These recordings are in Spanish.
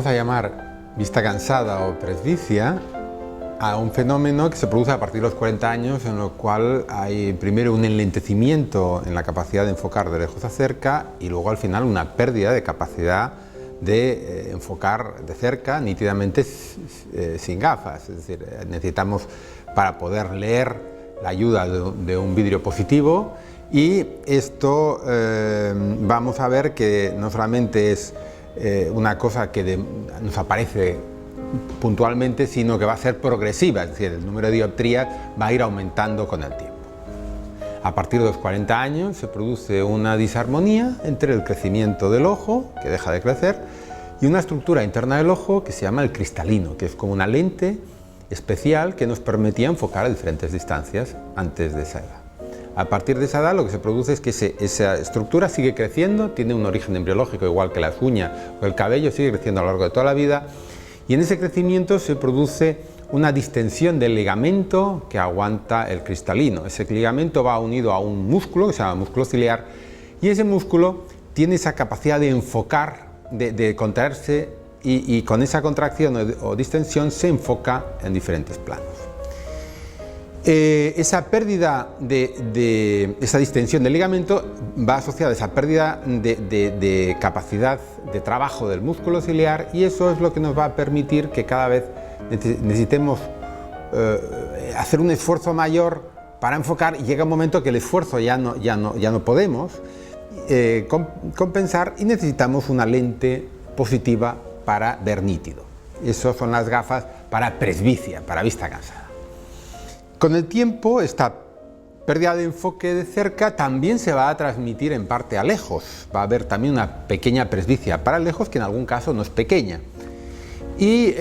vamos a llamar vista cansada o presbicia a un fenómeno que se produce a partir de los 40 años, en lo cual hay primero un enlentecimiento en la capacidad de enfocar de lejos a cerca y luego al final una pérdida de capacidad de enfocar de cerca nítidamente sin gafas. Es decir, necesitamos para poder leer la ayuda de un vidrio positivo, y esto vamos a ver que no solamente es una cosa que nos aparece puntualmente, sino que va a ser progresiva, es decir, el número de dioptrías va a ir aumentando con el tiempo. A partir de los 40 años se produce una disarmonía entre el crecimiento del ojo, que deja de crecer, y una estructura interna del ojo que se llama el cristalino, que es como una lente especial que nos permitía enfocar a diferentes distancias antes de esa edad. A partir de esa edad lo que se produce es que esa estructura sigue creciendo, tiene un origen embriológico igual que las uñas o el cabello, sigue creciendo a lo largo de toda la vida, y en ese crecimiento se produce una distensión del ligamento que aguanta el cristalino. Ese ligamento va unido a un músculo que se llama músculo ciliar, y ese músculo tiene esa capacidad de enfocar, de contraerse, y con esa contracción o distensión se enfoca en diferentes planos. Esa pérdida de esa distensión del ligamento va asociada a esa pérdida de capacidad de trabajo del músculo ciliar, y eso es lo que nos va a permitir que cada vez necesitemos hacer un esfuerzo mayor para enfocar, y llega un momento que el esfuerzo ya no podemos compensar y necesitamos una lente positiva para ver nítido. Esas son las gafas para presbicia, para vista cansada. Con el tiempo, esta pérdida de enfoque de cerca también se va a transmitir en parte a lejos. Va a haber también una pequeña presbicia para lejos, que en algún caso no es pequeña. Y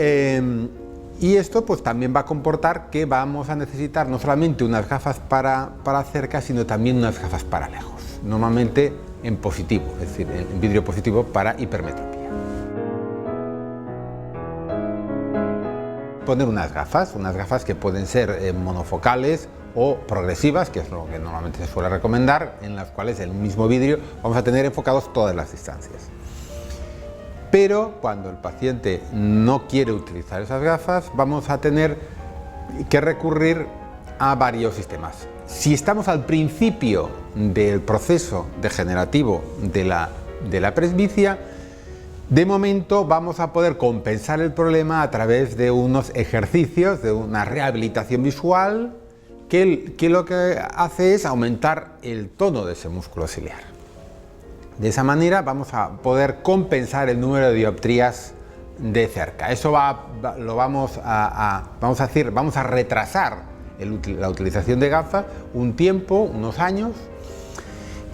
esto pues también va a comportar que vamos a necesitar no solamente unas gafas para cerca, sino también unas gafas para lejos. Normalmente en positivo, es decir, en vidrio positivo para hipermetropía. Poner unas gafas que pueden ser monofocales o progresivas, que es lo que normalmente se suele recomendar, en las cuales en un mismo vidrio vamos a tener enfocados todas las distancias. Pero cuando el paciente no quiere utilizar esas gafas, vamos a tener que recurrir a varios sistemas. Si estamos al principio del proceso degenerativo de la presbicia, de momento vamos a poder compensar el problema a través de unos ejercicios, de una rehabilitación visual, que lo que hace es aumentar el tono de ese músculo ciliar. De esa manera vamos a poder compensar el número de dioptrías de cerca. Eso vamos a retrasar la utilización de gafas un tiempo, unos años,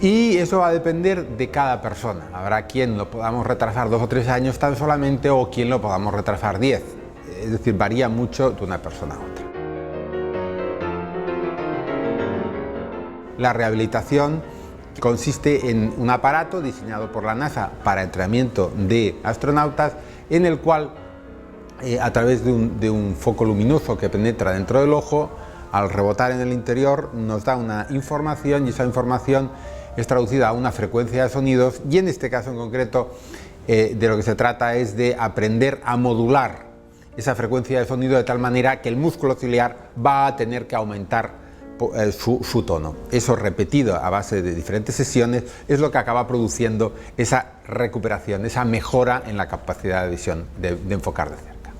y eso va a depender de cada persona. Habrá quien lo podamos retrasar 2 o 3 años tan solamente, o quien lo podamos retrasar 10. Es decir, varía mucho de una persona a otra. La rehabilitación consiste en un aparato diseñado por la NASA para entrenamiento de astronautas, en el cual a través de un foco luminoso que penetra dentro del ojo, al rebotar en el interior nos da una información, y esa información es traducida a una frecuencia de sonidos, y en este caso en concreto de lo que se trata es de aprender a modular esa frecuencia de sonido de tal manera que el músculo ciliar va a tener que aumentar su tono. Eso, repetido a base de diferentes sesiones, es lo que acaba produciendo esa recuperación, esa mejora en la capacidad de visión, de enfocar de cerca.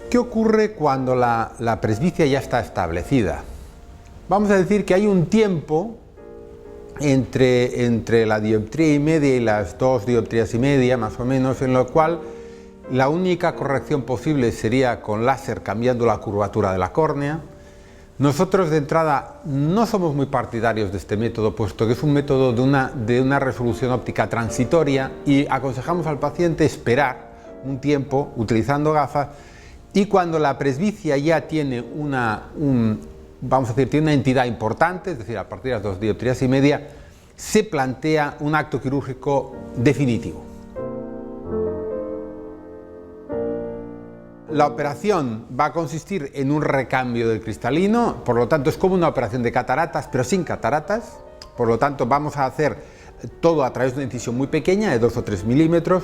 ¿Qué ocurre cuando la presbicia ya está establecida? Vamos a decir que hay un tiempo entre la dioptría y media y las 2 dioptrías y media, más o menos, en lo cual la única corrección posible sería con láser, cambiando la curvatura de la córnea. Nosotros de entrada no somos muy partidarios de este método, puesto que es un método de una resolución óptica transitoria, y aconsejamos al paciente esperar un tiempo utilizando gafas, y cuando la presbicia ya tiene tiene una entidad importante, es decir, a partir de las 2 dioptrías y media, se plantea un acto quirúrgico definitivo. La operación va a consistir en un recambio del cristalino, por lo tanto es como una operación de cataratas, pero sin cataratas. Por lo tanto vamos a hacer todo a través de una incisión muy pequeña, de 2 o 3 milímetros.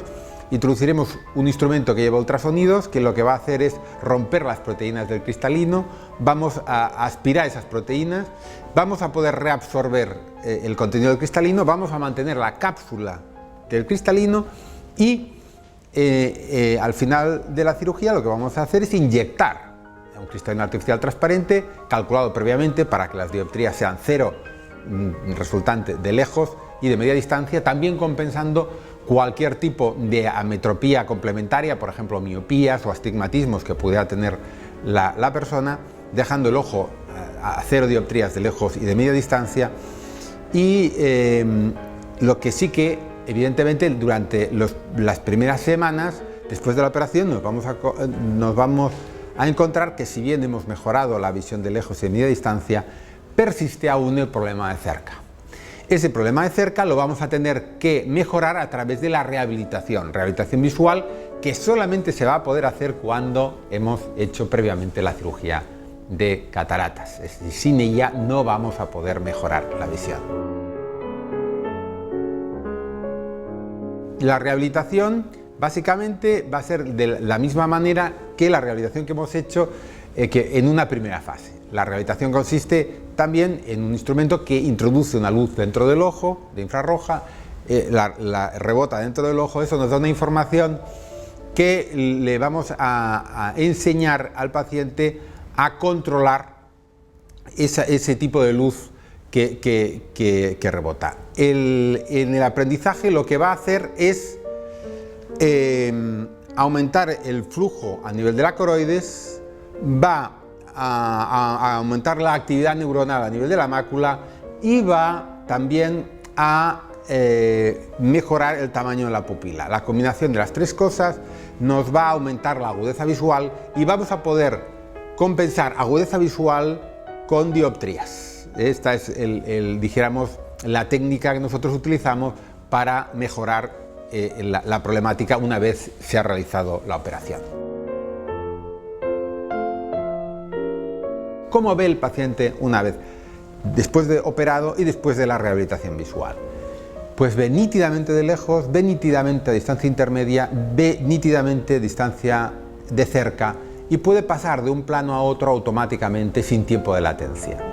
Introduciremos un instrumento que lleva ultrasonidos, que lo que va a hacer es romper las proteínas del cristalino, vamos a aspirar esas proteínas, vamos a poder reabsorber el contenido del cristalino, vamos a mantener la cápsula del cristalino y al final de la cirugía lo que vamos a hacer es inyectar un cristalino artificial transparente, calculado previamente para que las dioptrías sean cero, resultante de lejos y de media distancia, también compensando cualquier tipo de ametropía complementaria, por ejemplo miopías o astigmatismos que pudiera tener la persona, dejando el ojo a cero dioptrías de lejos y de media distancia. Y lo que sí que evidentemente durante las primeras semanas después de la operación nos vamos a encontrar que, si bien hemos mejorado la visión de lejos y de media distancia, persiste aún el problema de cerca. Ese problema de cerca lo vamos a tener que mejorar a través de la rehabilitación visual, que solamente se va a poder hacer cuando hemos hecho previamente la cirugía de cataratas. Es decir, sin ella no vamos a poder mejorar la visión. La rehabilitación básicamente va a ser de la misma manera que la rehabilitación que hemos hecho que en una primera fase. La rehabilitación consiste también en un instrumento que introduce una luz dentro del ojo, de infrarroja, la rebota dentro del ojo. Eso nos da una información que le vamos a enseñar al paciente a controlar ese tipo de luz que rebota. En el aprendizaje lo que va a hacer es aumentar el flujo a nivel de la coroides, va a aumentar la actividad neuronal a nivel de la mácula y va también a mejorar el tamaño de la pupila. La combinación de las tres cosas nos va a aumentar la agudeza visual y vamos a poder compensar agudeza visual con dioptrías. Esta es dijéramos, la técnica que nosotros utilizamos para mejorar la problemática una vez se ha realizado la operación. ¿Cómo ve el paciente una vez después de operado y después de la rehabilitación visual? Pues ve nítidamente de lejos, ve nítidamente a distancia intermedia, ve nítidamente a distancia de cerca y puede pasar de un plano a otro automáticamente sin tiempo de latencia.